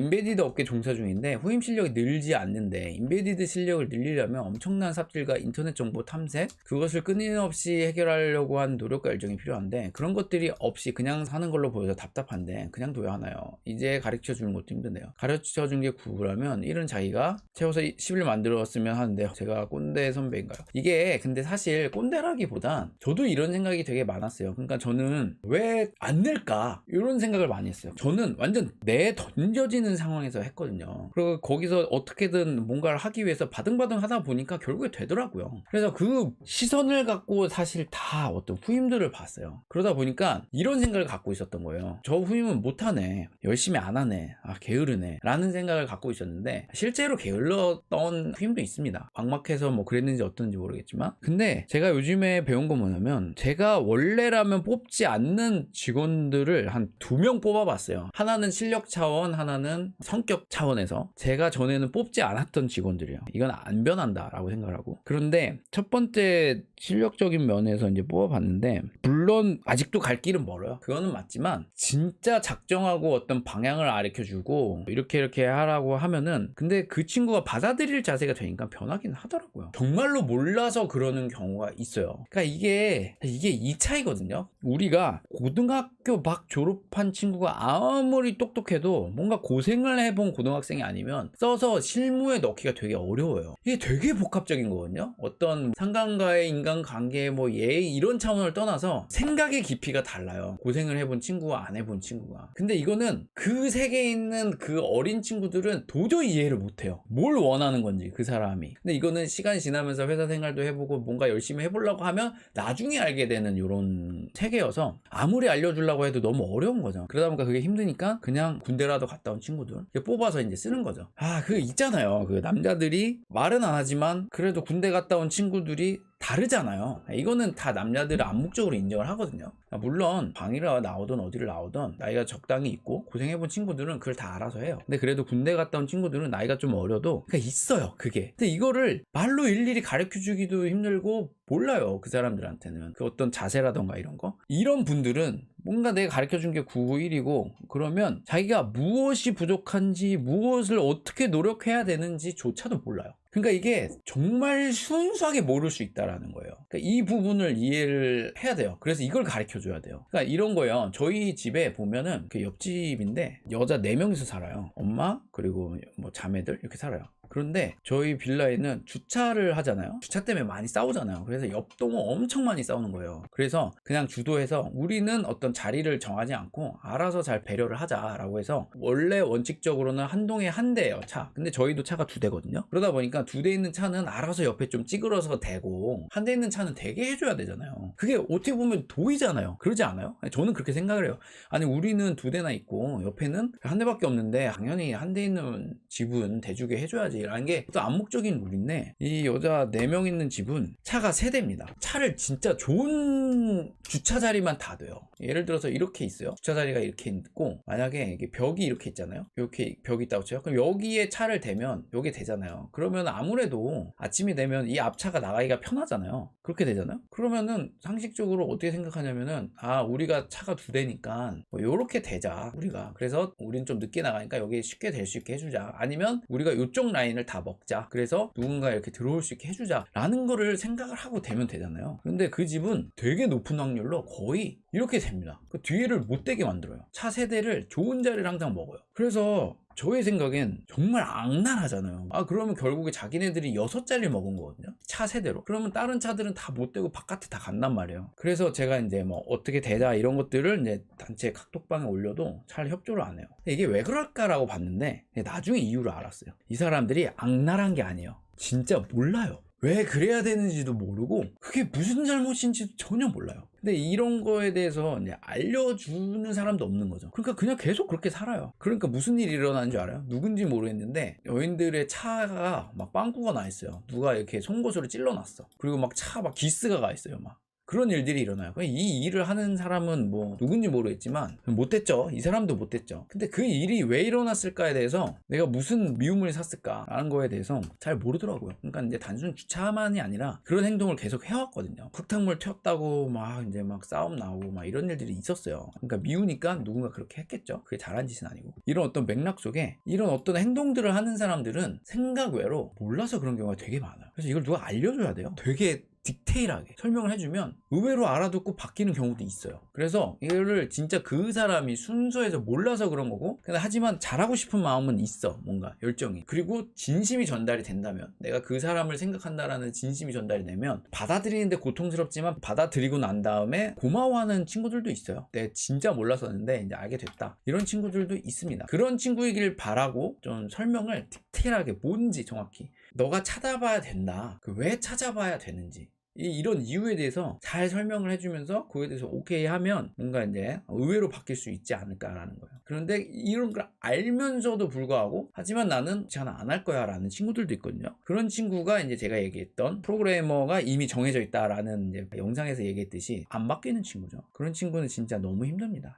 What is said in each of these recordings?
인베디드 업계 종사 중인데 후임 실력이 늘지 않는데 인베디드 실력을 늘리려면 엄청난 삽질과 인터넷 정보 탐색, 그것을 끊임없이 해결하려고 한 노력과 열정이 필요한데 그런 것들이 없이 그냥 사는 걸로 보여서 답답한데 그냥 둬야 하나요? 이제 가르쳐 주는 것도 힘드네요. 가르쳐 준 게 구구라면 일은 자기가 채워서 10일 만들었으면 하는데 제가 꼰대 선배인가요? 이게 근데 사실 꼰대라기보단 저도 이런 생각이 되게 많았어요. 그러니까 저는 왜 안 늘까? 이런 생각을 많이 했어요. 저는 완전 내 던져지는 상황에서 했거든요. 그리고 거기서 어떻게든 뭔가를 하기 위해서 바등바등 하다 보니까 결국에 되더라고요. 그래서 그 시선을 갖고 사실 다 어떤 후임들을 봤어요. 그러다 보니까 이런 생각을 갖고 있었던 거예요. 저 후임은 못하네, 열심히 안 하네, 아 게으르네 라는 생각을 갖고 있었는데 실제로 게을렀던 후임도 있습니다. 막막해서 뭐 그랬는지 어떤지 모르겠지만, 근데 제가 요즘에 배운 건 뭐냐면 제가 원래라면 뽑지 않는 직원들을 한 2명 뽑아봤어요. 하나는 실력 차원, 하나는 성격 차원에서 제가 전에는 뽑지 않았던 직원들이에요. 이건 안 변한다 라고 생각을 하고, 그런데 첫 번째 실력적인 면에서 이제 뽑아봤는데 물론 아직도 갈 길은 멀어요. 그거는 맞지만 진짜 작정하고 어떤 방향을 가르쳐주고 이렇게 하라고 하면은 근데 그 친구가 받아들일 자세가 되니까 변하긴 하더라고요. 정말로 몰라서 그러는 경우가 있어요. 그러니까 이게 이 차이거든요. 우리가 고등학교 막 졸업한 친구가 아무리 똑똑해도 뭔가 고생을 해본 고등학생이 아니면 써서 실무에 넣기가 되게 어려워요. 이게 되게 복합적인 거거든요. 어떤 상관과의 인간관계 뭐 예의 이런 차원을 떠나서 생각의 깊이가 달라요. 고생을 해본 친구와 안 해본 친구가. 근데 이거는 그 세계에 있는 그 어린 친구들은 도저히 이해를 못해요. 뭘 원하는 건지 그 사람이. 근데 이거는 시간이 지나면서 회사 생활도 해보고 뭔가 열심히 해보려고 하면 나중에 알게 되는 이런 세계여서 아무리 알려주려고 해도 너무 어려운 거죠. 그러다 보니까 그게 힘드니까 그냥 군대라도 갔다 온 친구들 뽑아서 이제 쓰는 거죠. 그 있잖아요. 그 남자들이 말은 안 하지만 그래도 군대 갔다 온 친구들이 다르잖아요. 이거는 다 남자들은 암묵적으로 인정을 하거든요. 물론 방이라 나오든 어디를 나오든 나이가 적당히 있고 고생해본 친구들은 그걸 다 알아서 해요. 근데 그래도 군대 갔다 온 친구들은 나이가 좀 어려도 그러니까 있어요, 그게. 근데 이거를 말로 일일이 가르쳐주기도 힘들고 몰라요, 그 사람들한테는. 그 어떤 자세라던가 이런 거. 이런 분들은 뭔가 내가 가르쳐준 게 991이고 그러면 자기가 무엇이 부족한지 무엇을 어떻게 노력해야 되는지 조차도 몰라요. 그러니까 이게 정말 순수하게 모를 수 있다라는 거예요. 그러니까 이 부분을 이해를 해야 돼요. 그래서 이걸 가르쳐줘야 돼요. 그러니까 이런 거예요. 저희 집에 보면은 그 옆집인데 여자 4명이서 살아요. 엄마 그리고 뭐 자매들 이렇게 살아요. 그런데 저희 빌라에는 주차를 하잖아요. 주차 때문에 많이 싸우잖아요. 그래서 옆동은 엄청 많이 싸우는 거예요. 그래서 그냥 주도해서 우리는 어떤 자리를 정하지 않고 알아서 잘 배려를 하자라고 해서 원래 원칙적으로는 한 동에 한 대예요, 차. 근데 저희도 차가 2대거든요. 그러다 보니까 2대 있는 차는 알아서 옆에 좀 찌그러서 대고 한 대 있는 차는 대게 해줘야 되잖아요. 그게 어떻게 보면 도의잖아요. 그러지 않아요? 저는 그렇게 생각을 해요. 아니 우리는 2대나 있고 옆에는 한 대밖에 없는데 당연히 한 대 있는 집은 대주게 해줘야지 라는 게 또 암묵적인 룰인데, 이 여자 4명 있는 집은 차가 3대입니다. 차를 진짜 좋은 주차 자리만 다 돼요. 예를 들어서 이렇게 있어요. 주차 자리가 이렇게 있고 만약에 이게 벽이 이렇게 있잖아요. 이렇게 벽이 있다고 쳐요. 그럼 여기에 차를 대면 여기 되잖아요. 그러면 아무래도 아침이 되면 이 앞차가 나가기가 편하잖아요. 그렇게 되잖아요. 그러면은 상식적으로 어떻게 생각하냐면은 우리가 차가 2대니까 뭐 요렇게 되자 우리가. 그래서 우린 좀 늦게 나가니까 여기 쉽게 될 수 있게 해주자. 아니면 우리가 요쪽 라인을 다 먹자. 그래서 누군가 이렇게 들어올 수 있게 해주자 라는 거를 생각을 하고 되면 되잖아요. 그런데 그 집은 되게 높은 확률로 거의 이렇게 됩니다. 그 뒤에를 못 되게 만들어요. 차 세대를 좋은 자리를 항상 먹어요. 그래서 저의 생각엔 정말 악랄하잖아요. 그러면 결국에 자기네들이 6자리를 먹은 거거든요. 차 세대로. 그러면 다른 차들은 다 못 되고 바깥에 다 간단 말이에요. 그래서 제가 이제 뭐 어떻게 되자 이런 것들을 이제 단체 카톡방에 올려도 잘 협조를 안 해요. 이게 왜 그럴까라고 봤는데 나중에 이유를 알았어요. 이 사람들이 악랄한 게 아니에요. 진짜 몰라요. 왜 그래야 되는지도 모르고 그게 무슨 잘못인지도 전혀 몰라요. 근데 이런 거에 대해서 이제 알려주는 사람도 없는 거죠. 그러니까 그냥 계속 그렇게 살아요. 그러니까 무슨 일이 일어나는 줄 알아요? 누군지 모르겠는데 여인들의 차가 막 빵꾸가 나 있어요. 누가 이렇게 송곳으로 찔러놨어. 그리고 막 차 막 기스가 가 있어요. 막 그런 일들이 일어나요. 이 일을 하는 사람은 뭐 누군지 모르겠지만 못됐죠. 이 사람도 못됐죠. 근데 그 일이 왜 일어났을까에 대해서 내가 무슨 미움을 샀을까라는 거에 대해서 잘 모르더라고요. 그러니까 이제 단순 주차만이 아니라 그런 행동을 계속 해왔거든요. 흙탕물 튀었다고 막 이제 막 싸움 나오고 막 이런 일들이 있었어요. 그러니까 미우니까 누군가 그렇게 했겠죠. 그게 잘한 짓은 아니고. 이런 어떤 맥락 속에 이런 어떤 행동들을 하는 사람들은 생각 외로 몰라서 그런 경우가 되게 많아요. 그래서 이걸 누가 알려줘야 돼요. 되게 디테일하게 설명을 해주면 의외로 알아듣고 바뀌는 경우도 있어요. 그래서 이거를 진짜 그 사람이 순수해서 몰라서 그런 거고, 근데 하지만 잘하고 싶은 마음은 있어. 뭔가 열정이. 그리고 진심이 전달이 된다면, 내가 그 사람을 생각한다라는 진심이 전달이 되면 받아들이는데 고통스럽지만 받아들이고 난 다음에 고마워하는 친구들도 있어요. 내가 진짜 몰랐었는데 이제 알게 됐다. 이런 친구들도 있습니다. 그런 친구이길 바라고 좀 설명을 디테일하게, 뭔지 정확히 너가 찾아봐야 된다. 왜 찾아봐야 되는지, 이런 이유에 대해서 잘 설명을 해주면서 그거에 대해서 오케이 하면 뭔가 이제 의외로 바뀔 수 있지 않을까라는 거예요. 그런데 이런 걸 알면서도 불구하고 하지만 나는 저는 안 할 거야 라는 친구들도 있거든요. 그런 친구가 이제 제가 얘기했던 프로그래머가 이미 정해져 있다라는 이제 영상에서 얘기했듯이 안 바뀌는 친구죠. 그런 친구는 진짜 너무 힘듭니다.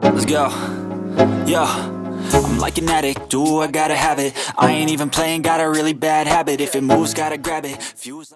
Let's go. Yeah. I'm like an addict, do I gotta have it. I ain't even playing, got a really bad habit. If it moves, gotta grab it. Fuse like